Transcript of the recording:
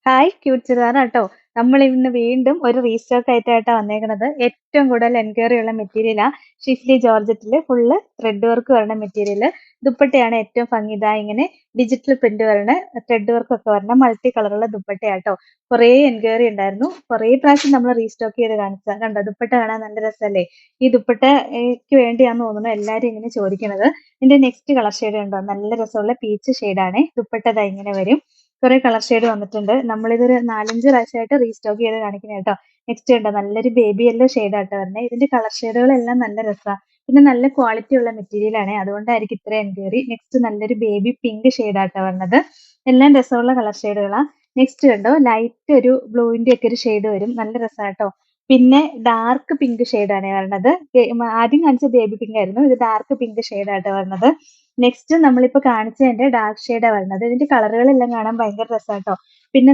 Hi cute ചുരിദാറാട്ടോ. നമ്മൾ ഇന്ന് വീണ്ടും ഒരു റീസ്റ്റോക്ക് ആയിട്ടാ വന്നേക്കണത്. ഏറ്റവും കൂടുതൽ എൻക്വയറി ഉള്ള മെറ്റീരിയലാ. ഷിഫ്ലി ജോർജറ്റില് ഫുള്ള് ത്രെഡ് വർക്ക് വരണ മെറ്റീരിയല്. ദുപ്പട്ടയാണ് ഏറ്റവും ഭംഗി. ഇതാ ഇങ്ങനെ ഡിജിറ്റൽ പ്രിന്റ് വരണ ത്രെഡ് വർക്ക് ഒക്കെ വരണ മൾട്ടി കളറുള്ള ദുപ്പട്ടയാട്ടോ. കുറേ എൻക്വയറി ഉണ്ടായിരുന്നു. കുറേ പ്രാവശ്യം നമ്മൾ റീസ്റ്റോക്ക് ചെയ്ത് കാണിച്ചതാ. കണ്ടോ ദുപ്പട്ട കാണാൻ നല്ല രസമല്ലേ? ഈ ദുപ്പട്ടയ്ക്ക് വേണ്ടിയാന്ന് തോന്നുന്നു എല്ലാരും ഇങ്ങനെ ചോദിക്കണത്. ഇതിന്റെ നെക്സ്റ്റ് കളർ ഷെയ്ഡ് കണ്ടോ, നല്ല രസമുള്ള പീച്ച് ഷെയ്ഡാണേ. ദുപ്പട്ട ദാ ഇങ്ങനെ വരും. കുറെ കളർ ഷെയ്ഡ് വന്നിട്ടുണ്ട്. നമ്മളിതൊരു 4-5 പ്രാവശ്യമായിട്ട് റീസ്റ്റോക്ക് ചെയ്ത് കാണിക്കുന്നത് കേട്ടോ. നെക്സ്റ്റ് കണ്ടോ, നല്ലൊരു ബേബി യെല്ലോ ഷെയ്ഡാട്ടോ വരുന്നത്. ഇതിന്റെ കളർ ഷെയ്ഡുകളെല്ലാം നല്ല രസമാണ്. പിന്നെ നല്ല ക്വാളിറ്റി ഉള്ള മെറ്റീരിയൽ ആണ്, അതുകൊണ്ടായിരിക്കും ഇത്ര എൻക്വയറി. നെക്സ്റ്റ് നല്ലൊരു ബേബി പിങ്ക് ഷെയ്ഡാട്ടോ വരുന്നത്. എല്ലാം രസമുള്ള കളർ ഷെയ്ഡുകളാ. നെക്സ്റ്റ് കണ്ടോ, ലൈറ്റ് ഒരു ബ്ലൂവിന്റെ ഒക്കെ ഒരു ഷെയ്ഡ് വരും, നല്ല രസമാട്ടോ. പിന്നെ ഡാർക്ക് പിങ്ക് ഷെയ്ഡാണ് വരുന്നത്. ആദ്യം കാണിച്ച ബേബി പിങ്ക് ആയിരുന്നു, ഇത് ഡാർക്ക് പിങ്ക് ഷെയ്ഡാട്ടോ വരുന്നത്. നെക്സ്റ്റ് നമ്മളിപ്പോ കാണിച്ചതിന്റെ ഡാർക്ക് ഷെയ്ഡാ വരുന്നത്. ഇതിന്റെ കളറുകളെല്ലാം കാണാൻ ഭയങ്കര രസമാട്ടോ. പിന്നെ